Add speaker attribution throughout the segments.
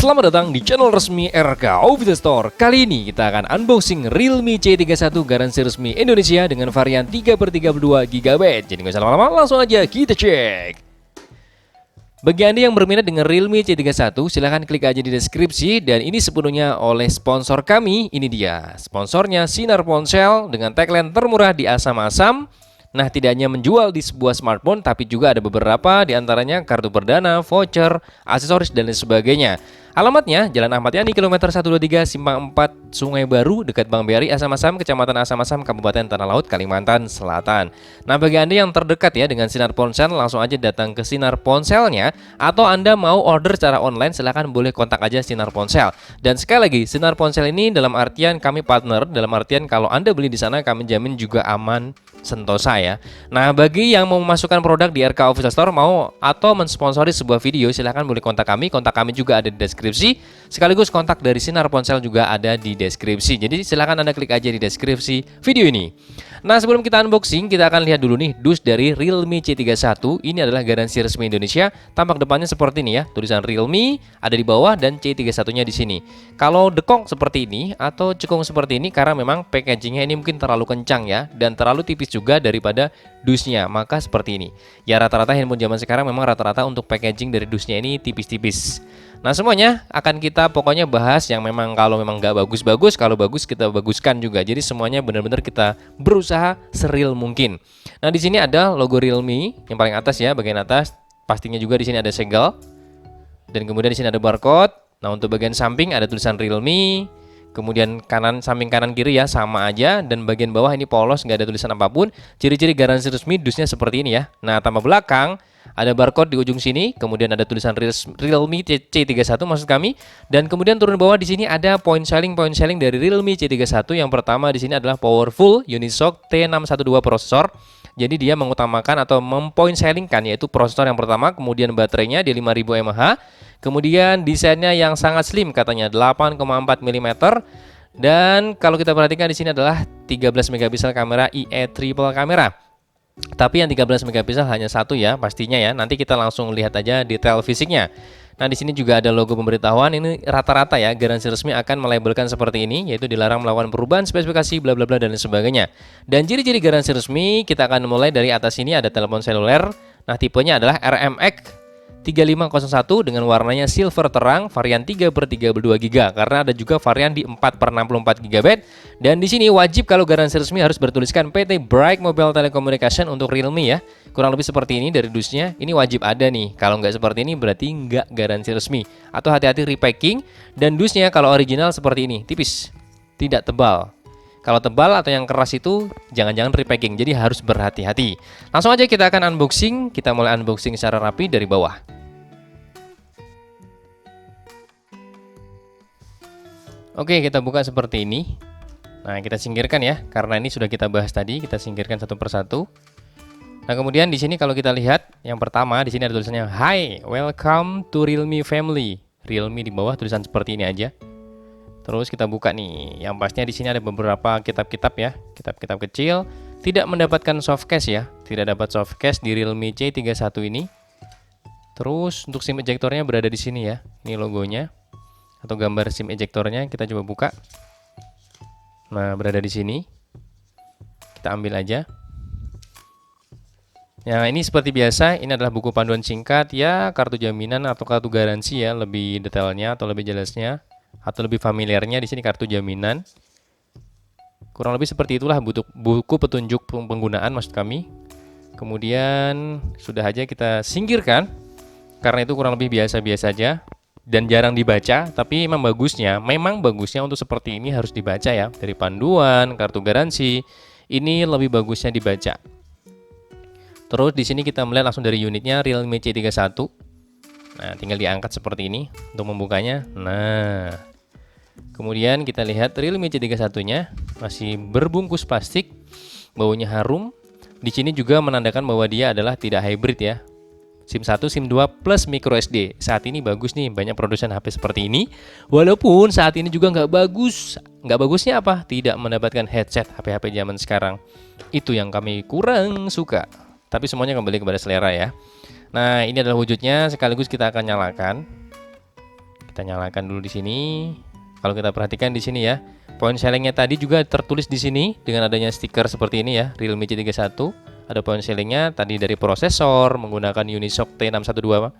Speaker 1: Selamat datang di channel resmi RK Official Store. Kali ini kita akan unboxing Realme C31 garansi resmi Indonesia dengan varian 3/32 GB. Jadi nggak usah lama-lama, langsung aja kita cek. Bagi Anda yang berminat dengan Realme C31, silahkan klik aja di deskripsi. Dan ini sepenuhnya oleh sponsor kami. Ini dia sponsornya, Sinar Ponsel, dengan tagline termurah di asam-asam. Nah, tidak hanya menjual di sebuah smartphone, tapi juga ada beberapa diantaranya kartu perdana, voucher, aksesoris, dan lain sebagainya. Alamatnya, Jalan Ahmad Yani, kilometer 123, Simpang 4, Sungai Baru, dekat Bang Beri, Asam-Asam, Kecamatan Asam-Asam, Kabupaten Tanah Laut, Kalimantan Selatan. Nah, bagi Anda yang terdekat ya dengan Sinar Ponsel, langsung aja datang ke Sinar Ponselnya. Atau Anda mau order secara online, silahkan boleh kontak aja Sinar Ponsel. Dan sekali lagi, Sinar Ponsel ini dalam artian kami partner, dalam artian kalau Anda beli di sana, kami jamin juga aman, sentosa ya. Nah, bagi yang mau memasukkan produk di RK Official Store mau atau mensponsori sebuah video, silahkan boleh kontak kami. Kontak kami juga ada di deskripsi. Sekaligus kontak dari Sinar Ponsel juga ada di deskripsi. Jadi silahkan Anda klik aja di deskripsi video ini. Nah, sebelum kita unboxing, kita akan lihat dulu nih dus dari Realme C31. Ini adalah garansi resmi Indonesia. Tampak depannya seperti ini ya, tulisan Realme ada di bawah dan C31-nya di sini. Kalau dekong seperti ini atau cekung seperti ini karena memang packagingnya ini mungkin terlalu kencang ya, dan terlalu tipis juga daripada dusnya, maka seperti ini. Ya, rata-rata handphone zaman sekarang memang rata-rata untuk packaging dari dusnya ini tipis-tipis. Nah, semuanya akan kita pokoknya bahas yang memang kalau memang nggak bagus-bagus, kalau bagus kita baguskan juga. Jadi semuanya benar-benar kita berusaha seril mungkin. Nah, di sini ada logo Realme yang paling atas ya, bagian atas. Pastinya juga di sini ada segel. Dan kemudian di sini ada barcode. Nah, untuk bagian samping ada tulisan Realme. Kemudian kanan, samping kanan kiri ya sama aja, dan bagian bawah ini polos, nggak ada tulisan apapun. Ciri-ciri garansi resmi dusnya seperti ini ya. Nah, tambah belakang ada barcode di ujung sini, kemudian ada tulisan Realme C31 maksud kami, dan kemudian turun bawah di sini ada point selling dari Realme C31. Yang pertama di sini adalah powerful Unisoc T612 prosesor. Jadi dia mengutamakan atau mempoint sellingkan yaitu prosesor yang pertama, kemudian baterainya di 5000 mAh, kemudian desainnya yang sangat slim katanya 8,4 mm, dan kalau kita perhatikan di sini adalah 13 megapiksel kamera IE triple kamera. Tapi yang 13 megapiksel hanya satu ya pastinya ya. Nanti kita langsung lihat aja detail fisiknya. Nah, di sini juga ada logo pemberitahuan. Ini rata-rata ya garansi resmi akan melabelkan seperti ini, yaitu dilarang melakukan perubahan spesifikasi bla bla bla dan lain sebagainya. Dan ciri-ciri garansi resmi kita akan mulai dari atas sini ada telepon seluler. Nah, tipenya adalah RMX 3501 dengan warnanya silver terang, varian 3/32 GB, karena ada juga varian di 4/64 GB. Dan di sini wajib kalau garansi resmi harus bertuliskan PT Bright Mobile Telecommunication untuk Realme ya. Kurang lebih seperti ini dari dusnya, ini wajib ada nih. Kalau nggak seperti ini berarti nggak garansi resmi. Atau hati-hati repacking. Dan dusnya kalau original seperti ini, tipis, tidak tebal. Kalau tebal atau yang keras itu jangan-jangan repacking, jadi harus berhati-hati. Langsung aja kita akan unboxing. Kita mulai unboxing secara rapi dari bawah. Oke, kita buka seperti ini. Nah, kita singkirkan ya, karena ini sudah kita bahas tadi. Kita singkirkan satu persatu. Nah, kemudian di sini kalau kita lihat, yang pertama di sini ada tulisannya Hi, welcome to Realme Family. Realme di bawah tulisan seperti ini aja. Terus kita buka nih. Yang pastinya di sini ada beberapa kitab-kitab ya, kitab-kitab kecil. Tidak mendapatkan softcase ya, tidak dapat softcase di Realme C31 ini. Terus untuk SIM ejectornya berada di sini ya. Ini logonya atau gambar SIM ejectornya, kita coba buka. Nah, berada di sini. Kita ambil aja. Ya, ini seperti biasa, ini adalah buku panduan singkat ya, kartu jaminan atau kartu garansi ya, lebih detailnya atau lebih jelasnya atau lebih familiarnya di sini kartu jaminan. Kurang lebih seperti itulah buku petunjuk penggunaan maksud kami. Kemudian sudah aja kita singkirkan karena itu kurang lebih biasa-biasa saja dan jarang dibaca, tapi memang bagusnya untuk seperti ini harus dibaca ya. Dari panduan, kartu garansi, ini lebih bagusnya dibaca. Terus di sini kita melihat langsung dari unitnya Realme C31. Nah, tinggal diangkat seperti ini untuk membukanya. Nah, kemudian kita lihat Realme C31-nya masih berbungkus plastik, baunya harum. Di sini juga menandakan bahwa dia adalah tidak hybrid ya. SIM 1, SIM 2 plus micro SD. Saat ini bagus nih, banyak produsen HP seperti ini. Walaupun saat ini juga nggak bagus. Nggak bagusnya apa? Tidak mendapatkan headset HP-HP zaman sekarang. Itu yang kami kurang suka. Tapi semuanya kembali kepada selera ya. Nah, ini adalah wujudnya, sekaligus kita akan nyalakan. Kita nyalakan dulu di sini. Kalau kita perhatikan di sini ya, point sellingnya tadi juga tertulis di sini dengan adanya stiker seperti ini ya, Realme C31. Ada point sellingnya tadi dari prosesor menggunakan Unisoc T612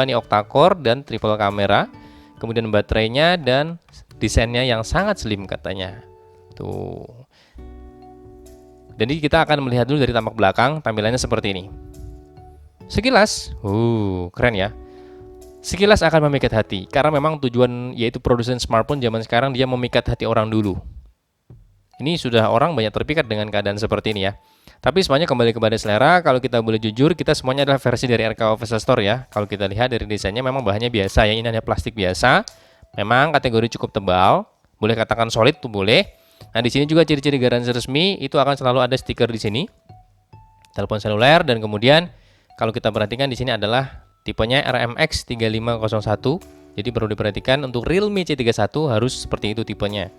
Speaker 1: ini octa-core dan triple kamera. Kemudian baterainya dan desainnya yang sangat slim katanya. Tuh. Jadi kita akan melihat dulu dari tampak belakang, tampilannya seperti ini. Sekilas, keren ya. Sekilas akan memikat hati, karena memang tujuan yaitu produsen smartphone zaman sekarang dia memikat hati orang dulu. Ini sudah orang banyak terpikat dengan keadaan seperti ini ya. Tapi semuanya kembali kepada selera. Kalau kita boleh jujur, kita semuanya adalah versi dari RK Official Store ya. Kalau kita lihat dari desainnya memang bahannya biasa ya, ini hanya plastik biasa. Memang kategori cukup tebal, boleh katakan solid tuh boleh. Nah di sini juga ciri-ciri garansi resmi itu akan selalu ada stiker di sini, telepon seluler, dan kemudian kalau kita perhatikan di sini adalah tipenya RMX 3501. Jadi perlu diperhatikan untuk Realme C31 harus seperti itu tipenya.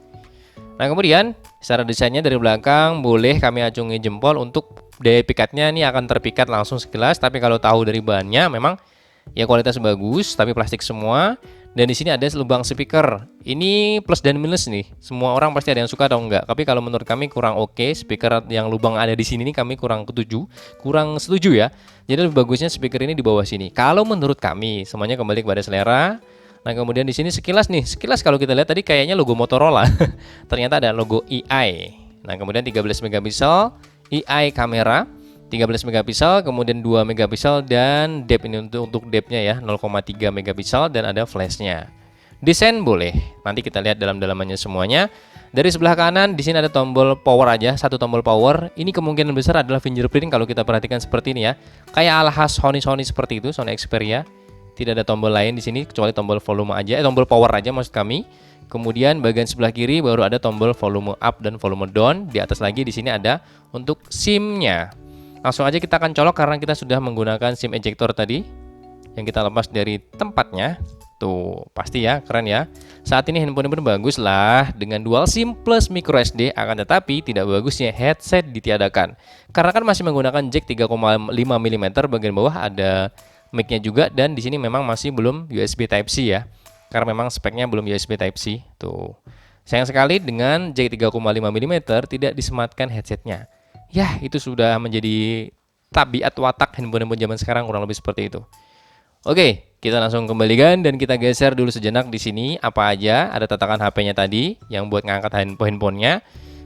Speaker 1: Nah kemudian secara desainnya dari belakang boleh kami acungi jempol untuk daya pikatnya ini akan terpikat langsung sekilas. Tapi kalau tahu dari bahannya memang ya kualitas bagus tapi plastik semua. Dan di sini ada lubang speaker. Ini plus dan minus nih. Semua orang pasti ada yang suka atau enggak. Tapi kalau menurut kami kurang oke. Speaker yang lubang ada di sini nih kami kurang setuju ya. Jadi lebih bagusnya speaker ini di bawah sini. Kalau menurut kami, semuanya kembali kepada selera. Nah kemudian di sini sekilas kalau kita lihat tadi kayaknya logo Motorola. Ternyata ada logo EI. Nah kemudian 13 megapiksel EI kamera. 13 megapiksel, kemudian 2 megapiksel dan depth ini untuk depthnya ya 0,3 megapiksel dan ada flashnya. Desain boleh, nanti kita lihat dalam-dalamannya semuanya. Dari sebelah kanan di sini ada tombol power aja, satu tombol power. Ini kemungkinan besar adalah fingerprint kalau kita perhatikan seperti ini ya. Kayak ala khas Sony seperti itu, Sony Xperia. Tidak ada tombol lain di sini kecuali tombol volume aja, tombol power aja maksud kami. Kemudian bagian sebelah kiri baru ada tombol volume up dan volume down. Di atas lagi di sini ada untuk SIM-nya. Langsung aja kita akan colok karena kita sudah menggunakan SIM ejector tadi yang kita lepas dari tempatnya. Tuh, pasti ya, keren ya. Saat ini handphone pun bagus lah dengan dual SIM plus micro SD, akan tetapi tidak bagusnya headset ditiadakan. Karena kan masih menggunakan jack 3,5 mm bagian bawah ada mic-nya juga dan di sini memang masih belum USB Type-C ya. Karena memang speknya belum USB Type-C. Tuh. Sayang sekali dengan jack 3,5 mm tidak disematkan headsetnya. Ya, itu sudah menjadi tabiat watak handphone-handphone zaman sekarang kurang lebih seperti itu. Oke, kita langsung kembalikan dan kita geser dulu sejenak di sini apa aja ada tatakan HP-nya tadi yang buat ngangkat handphonenya.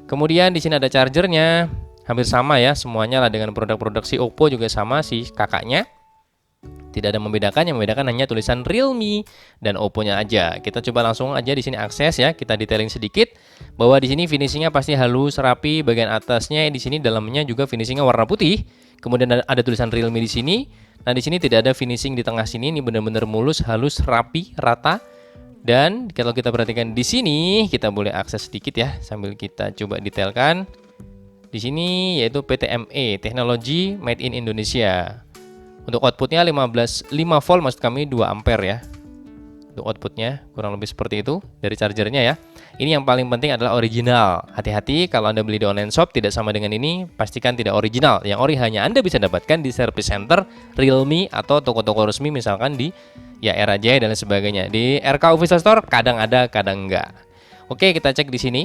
Speaker 1: Kemudian di sini ada chargernya, hampir sama ya semuanya lah dengan produk-produk si Oppo juga sama si kakaknya. Tidak ada membedakan, yang membedakan hanya tulisan Realme dan Oppo-nya aja. Kita coba langsung aja di sini akses ya, kita detailing sedikit bahwa di sini finishingnya pasti halus, rapi, bagian atasnya di sini dalamnya juga finishingnya warna putih. Kemudian ada tulisan Realme di sini. Nah, di sini tidak ada finishing di tengah sini, ini benar-benar mulus, halus, rapi, rata. Dan kalau kita perhatikan di sini, kita boleh akses sedikit ya sambil kita coba detailkan. Di sini yaitu PTME, Teknologi Made in Indonesia. Untuk outputnya 5 volt maksud kami 2 ampere ya. Untuk outputnya kurang lebih seperti itu dari chargernya ya. Ini yang paling penting adalah original. Hati-hati kalau Anda beli di online shop tidak sama dengan ini, pastikan tidak original. Yang ori hanya Anda bisa dapatkan di service center Realme atau toko-toko resmi misalkan di ya Era Jaya dan lain sebagainya. Di RK Official Store kadang ada, kadang enggak. Oke, kita cek di sini.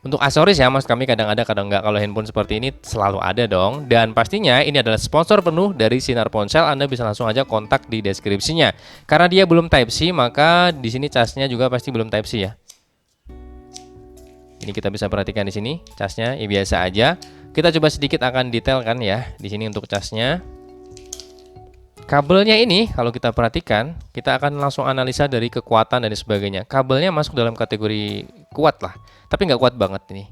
Speaker 1: Untuk aksesoris ya mas kami kadang ada kadang enggak. Kalau handphone seperti ini selalu ada dong. Dan pastinya ini adalah sponsor penuh dari Sinar Ponsel. Anda bisa langsung aja kontak di deskripsinya. Karena dia belum Type-C maka di sini casnya juga pasti belum Type-C ya. Ini kita bisa perhatikan di sini casnya ya biasa aja. Kita coba sedikit akan detail kan ya di sini untuk casnya. Kabelnya ini kalau kita perhatikan kita akan langsung analisa dari kekuatan dan sebagainya. Kabelnya masuk dalam kategori kuat lah. Tapi nggak kuat banget ini.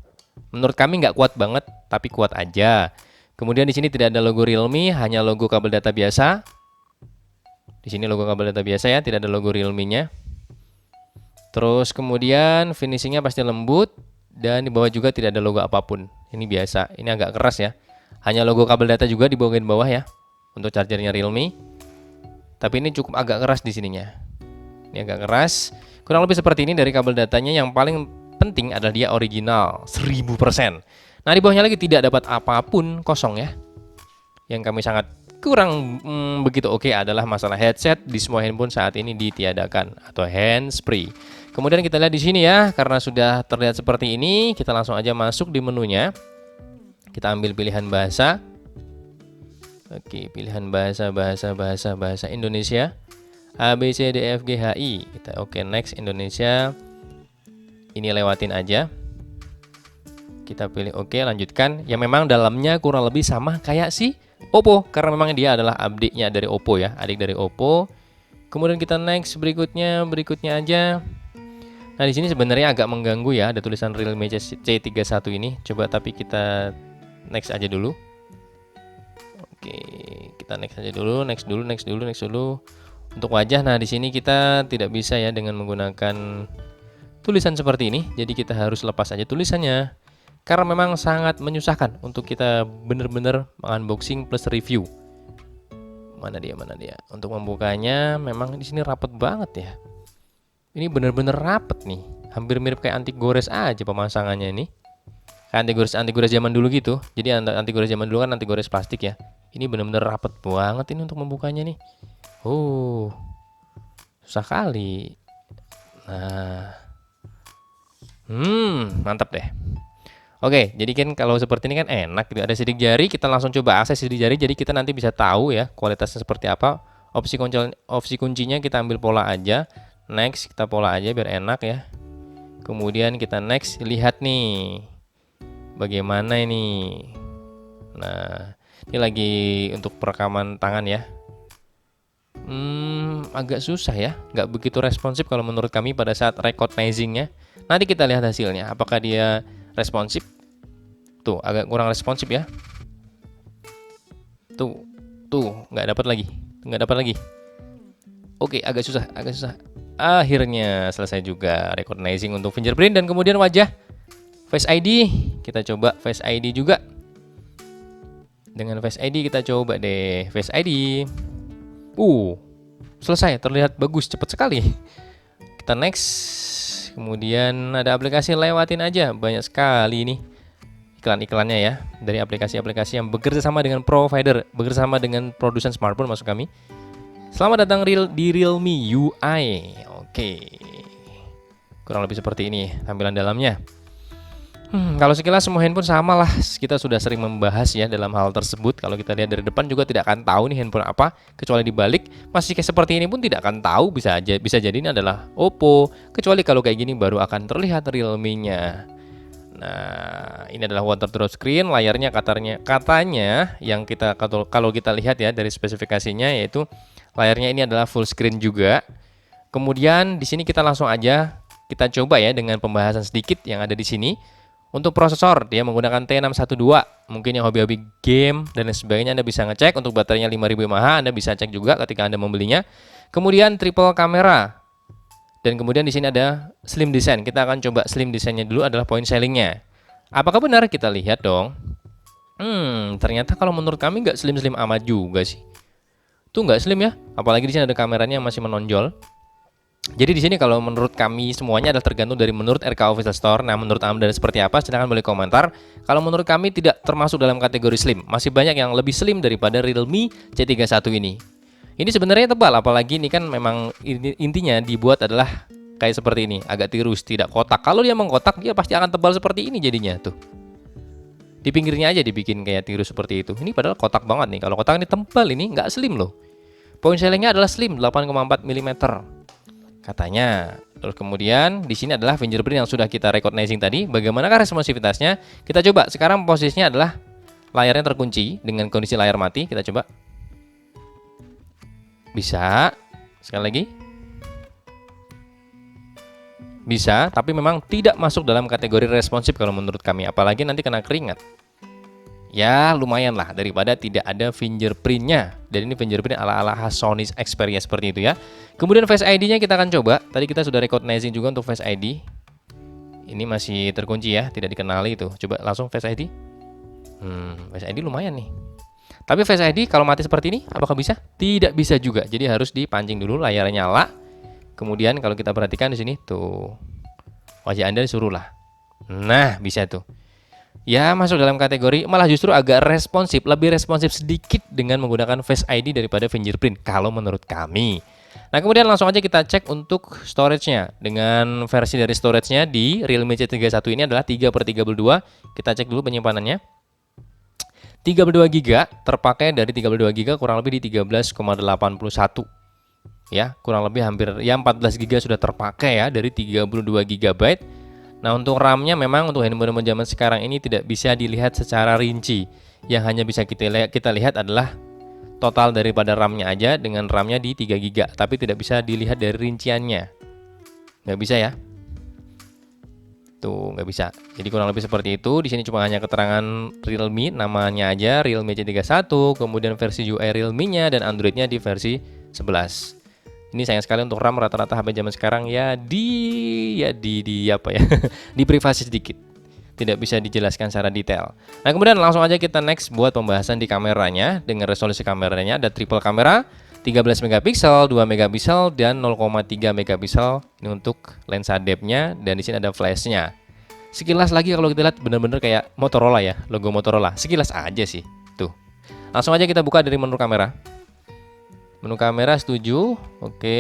Speaker 1: Menurut kami nggak kuat banget, tapi kuat aja. Kemudian di sini tidak ada logo Realme, hanya logo kabel data biasa. Di sini logo kabel data biasa ya, tidak ada logo Realme-nya. Terus kemudian finishingnya pasti lembut dan di bawah juga tidak ada logo apapun. Ini biasa, ini agak keras ya. Hanya logo kabel data juga di bagian bawah ya untuk chargernya Realme. Tapi ini cukup agak keras di sininya. Ini agak keras. Kurang lebih seperti ini dari kabel datanya. Yang paling penting adalah dia original 1000%. Nah di bawahnya lagi tidak dapat apapun, kosong ya. Yang kami sangat kurang begitu oke adalah masalah headset. Di semua handphone saat ini ditiadakan atau handsfree. Kemudian kita lihat di sini ya, karena sudah terlihat seperti ini, kita langsung aja masuk di menunya. Kita ambil pilihan bahasa. Oke, pilihan bahasa Indonesia. A B C D E F G H I. Kita oke, next Indonesia. Ini lewatin aja. Kita pilih oke, lanjutkan. Ya memang dalamnya kurang lebih sama kayak si Oppo, karena memang dia adalah update-nya dari Oppo ya, adik dari Oppo. Kemudian kita next berikutnya aja. Nah, di sini sebenarnya agak mengganggu ya, ada tulisan Realme C31 ini. Coba tapi kita next aja dulu. Oke, kita next aja dulu, next dulu. Untuk wajah, nah di sini kita tidak bisa ya dengan menggunakan tulisan seperti ini. Jadi kita harus lepas aja tulisannya. Karena memang sangat menyusahkan untuk kita bener-bener unboxing plus review. Mana dia? Untuk membukanya memang di sini rapet banget ya. Ini bener-bener rapet nih. Hampir mirip kayak anti gores aja pemasangannya ini. Kayak anti gores zaman dulu gitu. Jadi anti gores zaman dulu kan anti gores plastik ya. Ini bener-bener rapet banget ini untuk membukanya nih. Susah kali. Nah. Mantap deh. Oke, jadi kan kalau seperti ini kan enak gitu. Ada sidik jari, kita langsung coba akses sidik jari. Jadi kita nanti bisa tahu ya kualitasnya seperti apa. Opsi kuncinya kita ambil pola aja. Next, kita pola aja biar enak ya. Kemudian kita next, lihat nih bagaimana ini. Nah, ini lagi untuk perekaman tangan ya. Agak susah ya, nggak begitu responsif kalau menurut kami pada saat recognizing-nya. Nanti kita lihat hasilnya, apakah dia responsif. Tuh, agak kurang responsif ya. Tuh, nggak dapat lagi. Oke, agak susah. Akhirnya selesai juga recognizing untuk fingerprint dan kemudian wajah. Face ID, kita coba Face ID juga. Dengan Face ID kita coba deh Face ID. Selesai, terlihat bagus, cepat sekali. Kita next. Kemudian ada aplikasi, lewatin aja, banyak sekali nih iklan-iklannya ya, dari aplikasi-aplikasi yang bekerja sama dengan provider, bekerja sama dengan produsen smartphone maksud kami. Selamat datang di Realme UI. Oke, kurang lebih seperti ini tampilan dalamnya. Kalau sekilas semua handphone sama lah, kita sudah sering membahas ya dalam hal tersebut. Kalau kita lihat dari depan juga tidak akan tahu nih handphone apa, kecuali dibalik masih kayak seperti ini pun tidak akan tahu, bisa jadi ini adalah Oppo, kecuali kalau kayak gini baru akan terlihat Realme-nya. Nah, ini adalah water drop screen, layarnya katanya yang kita kalau kita lihat ya dari spesifikasinya, yaitu layarnya ini adalah full screen juga. Kemudian di sini kita langsung aja kita coba ya dengan pembahasan sedikit yang ada di sini. Untuk prosesor, dia menggunakan T612. Mungkin yang hobi-hobi game dan lain sebagainya Anda bisa ngecek. Untuk baterainya 5000 mAh, Anda bisa cek juga ketika Anda membelinya. Kemudian triple kamera. Dan kemudian di sini ada slim design. Kita akan coba slim desainnya dulu adalah point sellingnya. Apakah benar? Kita lihat dong. Ternyata kalau menurut kami nggak slim-slim amat juga sih. Tuh nggak slim ya. Apalagi di sini ada kameranya yang masih menonjol. Jadi di sini kalau menurut kami semuanya adalah tergantung dari menurut RK Official Store. Nah, menurut Anda seperti apa? Silahkan boleh komentar. Kalau menurut kami tidak termasuk dalam kategori slim. Masih banyak yang lebih slim daripada Realme C31 ini. Ini sebenarnya tebal, apalagi ini kan memang intinya dibuat adalah kayak seperti ini, agak tirus, tidak kotak. Kalau dia mengkotak, dia pasti akan tebal seperti ini jadinya tuh. Di pinggirnya aja dibikin kayak tirus seperti itu. Ini padahal kotak banget nih. Kalau kotak ini tebal, ini nggak slim loh. Point sellingnya adalah slim 8,4 mm. Katanya. Terus kemudian di sini adalah fingerprint yang sudah kita recognizing tadi. Bagaimanakah responsivitasnya? Kita coba. Sekarang posisinya adalah layarnya terkunci dengan kondisi layar mati. Kita coba. Bisa. Sekali lagi. Bisa, tapi memang tidak masuk dalam kategori responsif kalau menurut kami. Apalagi nanti kena keringat. Ya lumayan lah daripada tidak ada fingerprintnya. Dan ini fingerprint ala-ala khas Sony Xperia seperti itu ya. Kemudian Face ID-nya kita akan coba. Tadi kita sudah recognizing juga untuk Face ID. Ini masih terkunci ya, tidak dikenali itu. Coba langsung Face ID. Face ID lumayan nih. Tapi Face ID kalau mati seperti ini, apakah bisa? Tidak bisa juga. Jadi harus dipancing dulu, layarnya nyala. Kemudian kalau kita perhatikan di sini tuh wajah Anda disuruh lah. Nah, bisa tuh. Ya, masuk dalam kategori malah justru agak responsif, lebih responsif sedikit dengan menggunakan Face ID daripada fingerprint kalau menurut kami. Nah, kemudian langsung aja kita cek untuk storage-nya. Dengan versi dari storage-nya di Realme C31 ini adalah 3/32. Kita cek dulu penyimpanannya. 32 GB terpakai dari 32 GB kurang lebih di 13,81. Ya, kurang lebih hampir ya 14 GB sudah terpakai ya dari 32 GB. Nah, untuk RAM-nya memang untuk handphone zaman sekarang ini tidak bisa dilihat secara rinci. Yang hanya bisa kita lihat adalah total daripada RAM-nya aja dengan RAM-nya di 3 GB, tapi tidak bisa dilihat dari rinciannya. Nggak bisa ya. Tuh, nggak bisa. Jadi kurang lebih seperti itu. Di sini cuma hanya keterangan Realme, namanya aja Realme C31, kemudian versi UI Realme-nya dan Android-nya di versi 11. Ini sayang sekali untuk RAM rata-rata HP zaman sekarang ya di apa ya? Di privasi sedikit. Tidak bisa dijelaskan secara detail. Nah, kemudian langsung aja kita next buat pembahasan di kameranya. Dengan resolusi kameranya ada triple kamera, 13 megapiksel, 2 megapiksel dan 0,3 megapiksel. Ini untuk lensa depth-nya dan di sini ada flash-nya. Sekilas lagi kalau kita lihat benar-benar kayak Motorola ya, logo Motorola. Sekilas aja sih. Tuh. Langsung aja kita buka dari menu kamera. Menu kamera setuju. Oke,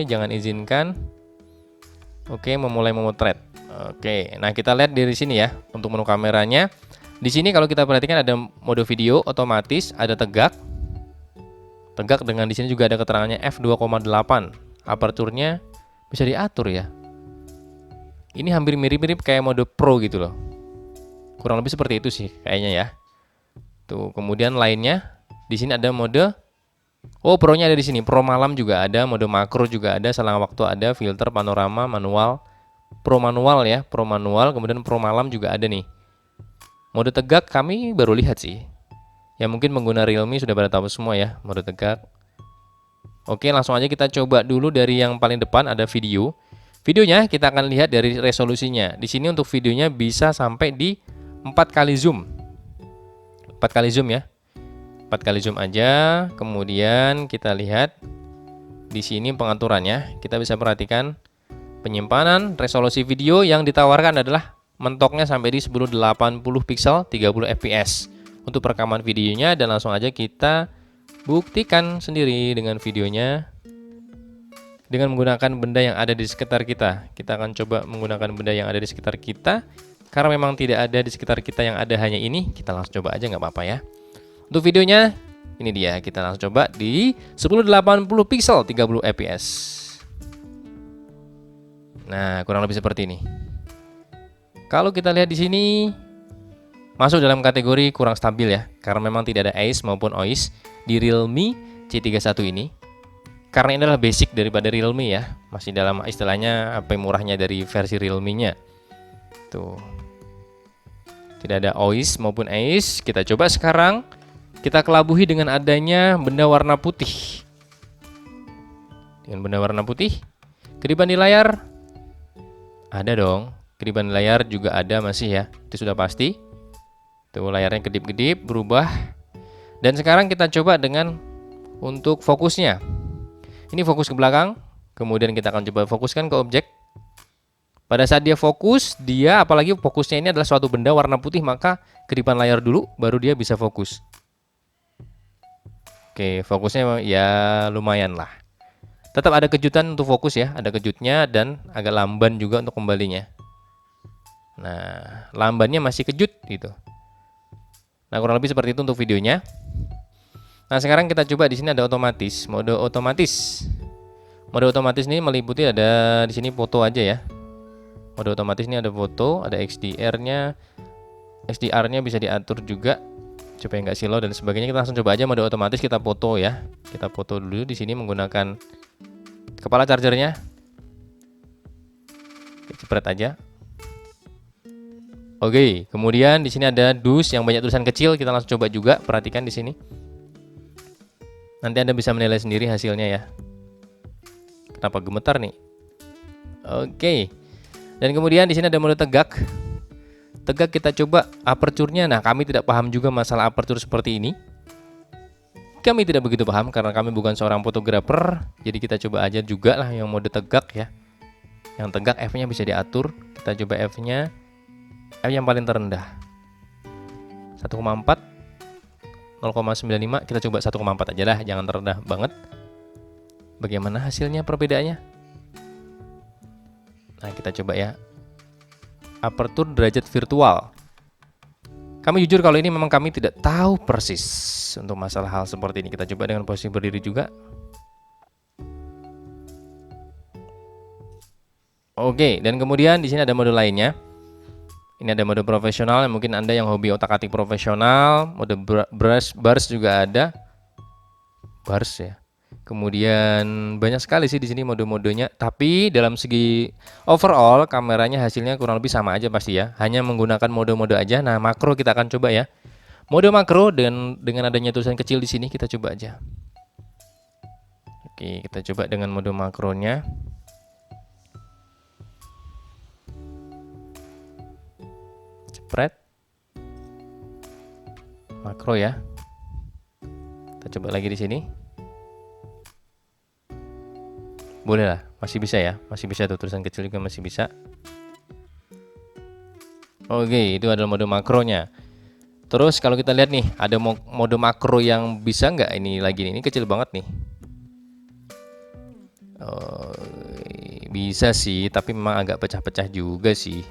Speaker 1: jangan izinkan. Oke, memulai memotret. Oke, nah kita lihat dari sini ya untuk menu kameranya. Di sini kalau kita perhatikan ada mode video otomatis, ada tegak. Tegak dengan di sini juga ada keterangannya f2,8. Aperturnya bisa diatur ya. Ini hampir mirip-mirip kayak mode Pro gitu loh. Kurang lebih seperti itu sih kayaknya ya. Tuh, kemudian lainnya di sini ada mode Pro-nya ada di sini. Pro malam juga ada, mode makro juga ada, selang waktu ada, filter, panorama, manual. Pro manual ya, Pro manual, kemudian Pro malam juga ada nih. Mode tegak kami baru lihat sih. Ya mungkin pengguna Realme sudah pada tahu semua ya, mode tegak. Oke, langsung aja kita coba dulu dari yang paling depan ada video. Videonya kita akan lihat dari resolusinya. Di sini untuk videonya bisa sampai di 4 kali zoom. 4 kali zoom ya. 4 kali zoom aja, kemudian kita lihat di sini pengaturannya. Kita bisa perhatikan penyimpanan resolusi video yang ditawarkan adalah mentoknya sampai di 1080 pixel 30 fps untuk perekaman videonya, dan langsung aja kita buktikan sendiri dengan videonya dengan menggunakan benda yang ada di sekitar kita. Kita akan coba menggunakan benda yang ada di sekitar kita. Karena memang tidak ada di sekitar kita yang ada hanya ini, kita langsung coba aja nggak apa-apa ya. Untuk videonya, ini dia. Kita langsung coba di 1080 pixel 30 fps. Nah, kurang lebih seperti ini. Kalau kita lihat di sini, masuk dalam kategori kurang stabil ya, karena memang tidak ada AIS maupun OIS di Realme C31 ini. Karena ini adalah basic daripada Realme ya, masih dalam istilahnya HP murahnya dari versi Realme-nya. Tuh. Tidak ada OIS maupun AIS. Kita coba sekarang. Kita kelabuhi dengan adanya benda warna putih. Dengan benda warna putih. Kedipan di layar. Ada dong. Kedipan di layar juga ada masih ya. Itu sudah pasti. Tuh layarnya kedip-kedip berubah. Dan sekarang kita coba dengan untuk fokusnya. Ini fokus ke belakang. Kemudian kita akan coba fokuskan ke objek. Pada saat dia fokus, dia apalagi fokusnya ini adalah suatu benda warna putih, maka kedipan layar dulu baru dia bisa fokus. Oke, fokusnya ya lumayan lah. Tetap ada kejutan untuk fokus ya, ada kejutnya dan agak lamban juga untuk kembalinya. Nah, lambannya masih kejut gitu. Nah, kurang lebih seperti itu untuk videonya. Nah, sekarang kita coba di sini ada otomatis, mode otomatis. Mode otomatis ini meliputi ada di sini foto aja ya. Mode otomatis ini ada foto, ada XDR-nya. XDR-nya bisa diatur juga supaya nggak silau dan sebagainya. Kita langsung coba aja mode otomatis, kita foto ya. Kita foto dulu di sini menggunakan kepala chargernya. Cepret aja. Oke, kemudian di sini ada dus yang banyak tulisan kecil. Kita langsung coba juga, perhatikan di sini. Nanti Anda bisa menilai sendiri hasilnya ya. Kenapa gemetar nih? Oke. Dan kemudian di sini ada mode tegak. Tegak kita coba aperturnya. Nah, kami tidak paham juga masalah apertur seperti ini. Kami tidak begitu paham karena kami bukan seorang fotografer. Jadi kita coba aja juga lah yang mode tegak ya. Yang tegak F-nya bisa diatur. Kita coba F-nya. F yang paling terendah. 1,4, 0,95, kita coba 1,4 aja lah, jangan terendah banget. Bagaimana hasilnya perbedaannya? Nah, kita coba ya. Aperture derajat virtual. Kami jujur kalau ini memang kami tidak tahu persis untuk masalah hal seperti ini. Kita coba dengan posisi berdiri juga. Oke, dan kemudian di sini ada mode lainnya. Ini ada mode profesional, mungkin Anda yang hobi otak-atik profesional, mode bars juga ada. Bars ya. Kemudian banyak sekali sih di sini mode-modenya, tapi dalam segi overall kameranya hasilnya kurang lebih sama aja pasti ya. Hanya menggunakan mode-mode aja. Nah, makro kita akan coba ya. Mode makro dengan adanya tulisan kecil di sini kita coba aja. Oke, kita coba dengan mode makronya. Jepret. Makro ya. Kita coba lagi di sini. Boleh lah, masih bisa ya, masih bisa tuh, tulisan kecil juga masih bisa. Oke, itu adalah mode makronya. Terus kalau kita lihat nih, ada mode makro yang bisa nggak ini lagi nih? Ini kecil banget nih. Bisa sih, tapi memang agak pecah-pecah juga sih.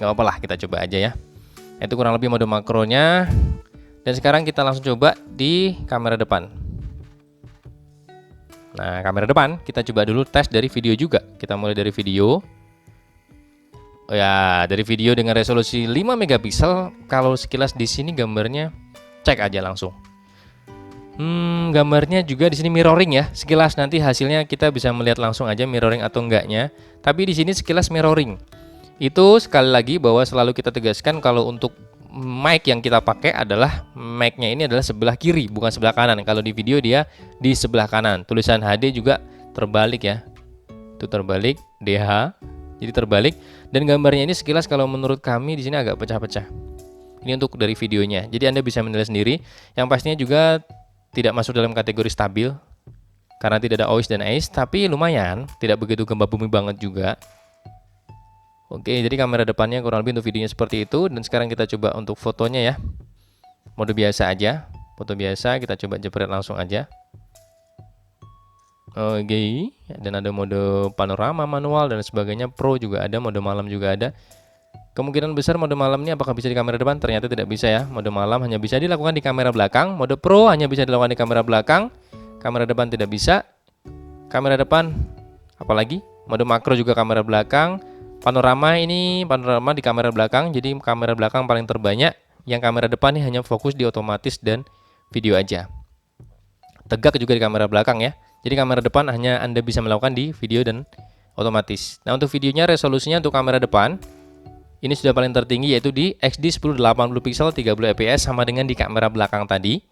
Speaker 1: Nggak apa-apa lah, kita coba aja ya. Itu kurang lebih mode makronya. Dan sekarang kita langsung coba di kamera depan. Nah, kamera depan kita coba dulu tes dari video juga. Kita mulai dari video. Oh ya, dari video dengan resolusi 5 megapiksel. Kalau sekilas di sini gambarnya cek aja langsung. Gambarnya juga di sini mirroring ya. Sekilas nanti hasilnya kita bisa melihat langsung aja mirroring atau enggaknya. Tapi di sini sekilas mirroring. Itu sekali lagi bahwa selalu kita tegaskan kalau untuk mic yang kita pakai adalah mic-nya ini adalah sebelah kiri, bukan sebelah kanan. Kalau di video dia di sebelah kanan. Tulisan HD juga terbalik ya. Itu terbalik, DH. Jadi terbalik, dan gambarnya ini sekilas kalau menurut kami di sini agak pecah-pecah. Ini untuk dari videonya. Jadi Anda bisa menilai sendiri. Yang pastinya juga tidak masuk dalam kategori stabil karena tidak ada OIS dan AIS, tapi lumayan, tidak begitu gempa bumi banget juga. Oke, jadi kamera depannya kurang lebih untuk videonya seperti itu. Dan sekarang kita coba untuk fotonya ya. Mode biasa aja. Foto biasa, kita coba jepret langsung aja. Oke, dan ada mode panorama, manual, dan sebagainya. Pro juga ada, mode malam juga ada. Kemungkinan besar mode malam ini apakah bisa di kamera depan? Ternyata tidak bisa ya. Mode malam hanya bisa dilakukan di kamera belakang. Mode Pro hanya bisa dilakukan di kamera belakang. Kamera depan tidak bisa. Kamera depan, apalagi? Mode makro juga kamera belakang. Panorama ini panorama di kamera belakang, jadi kamera belakang paling terbanyak. Yang kamera depan ini hanya fokus di otomatis dan video aja. Tegak juga di kamera belakang ya. Jadi kamera depan hanya Anda bisa melakukan di video dan otomatis. Nah, untuk videonya resolusinya untuk kamera depan ini sudah paling tertinggi yaitu di XD 1080 pixel 30 fps sama dengan di kamera belakang tadi.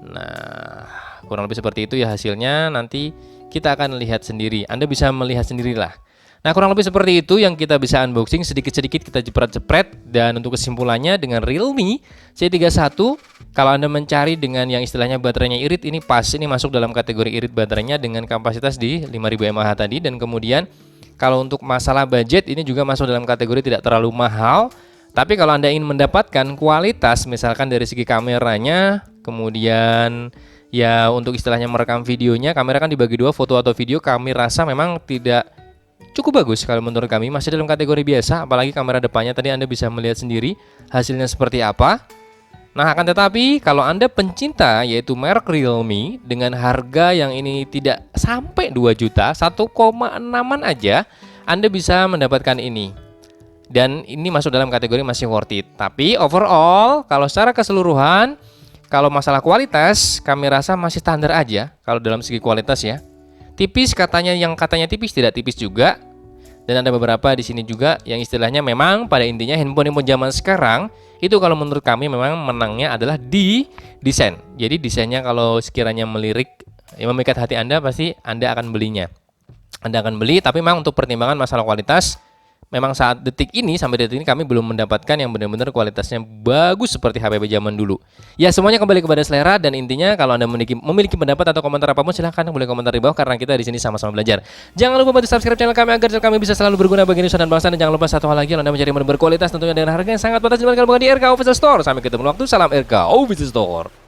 Speaker 1: Nah, kurang lebih seperti itu ya hasilnya. Nanti kita akan lihat sendiri. Anda bisa melihat sendirilah. Nah, kurang lebih seperti itu yang kita bisa unboxing, sedikit-sedikit kita jepret-jepret. Dan untuk kesimpulannya dengan Realme C31, kalau Anda mencari dengan yang istilahnya baterainya irit, ini pas, ini masuk dalam kategori irit baterainya dengan kapasitas di 5000 mAh tadi. Dan kemudian kalau untuk masalah budget, ini juga masuk dalam kategori tidak terlalu mahal. Tapi kalau Anda ingin mendapatkan kualitas, misalkan dari segi kameranya, kemudian ya untuk istilahnya merekam videonya, kamera kan dibagi dua, foto atau video, kami rasa memang tidak cukup bagus kalau menurut kami, masih dalam kategori biasa. Apalagi kamera depannya tadi Anda bisa melihat sendiri hasilnya seperti apa. Nah, akan tetapi kalau Anda pencinta yaitu merek Realme dengan harga yang ini tidak sampai 2 juta, 1,6an aja Anda bisa mendapatkan ini. Dan ini masuk dalam kategori masih worth it. Tapi overall kalau secara keseluruhan, kalau masalah kualitas kami rasa masih standar aja kalau dalam segi kualitas ya. Tipis katanya, yang katanya tipis tidak tipis juga. Dan ada beberapa di sini juga yang istilahnya memang pada intinya handphone zaman sekarang itu kalau menurut kami memang menangnya adalah di desain. Jadi desainnya kalau sekiranya melirik, memikat hati Anda, pasti Anda akan belinya. Anda akan beli, tapi memang untuk pertimbangan masalah kualitas memang saat detik ini sampai detik ini kami belum mendapatkan yang benar-benar kualitasnya bagus seperti HP zaman dulu. Ya semuanya kembali kepada selera, dan intinya kalau Anda memiliki pendapat atau komentar apapun silahkan boleh komentar di bawah, karena kita di sini sama-sama belajar. Jangan lupa bantu subscribe channel kami agar channel kami bisa selalu berguna bagi nusa dan bangsa, dan jangan lupa satu hal lagi, Anda mencari menu berkualitas tentunya dengan harga yang sangat pantas, bukan di RK Official Store. Sampai ketemu waktu, salam RK Official Store.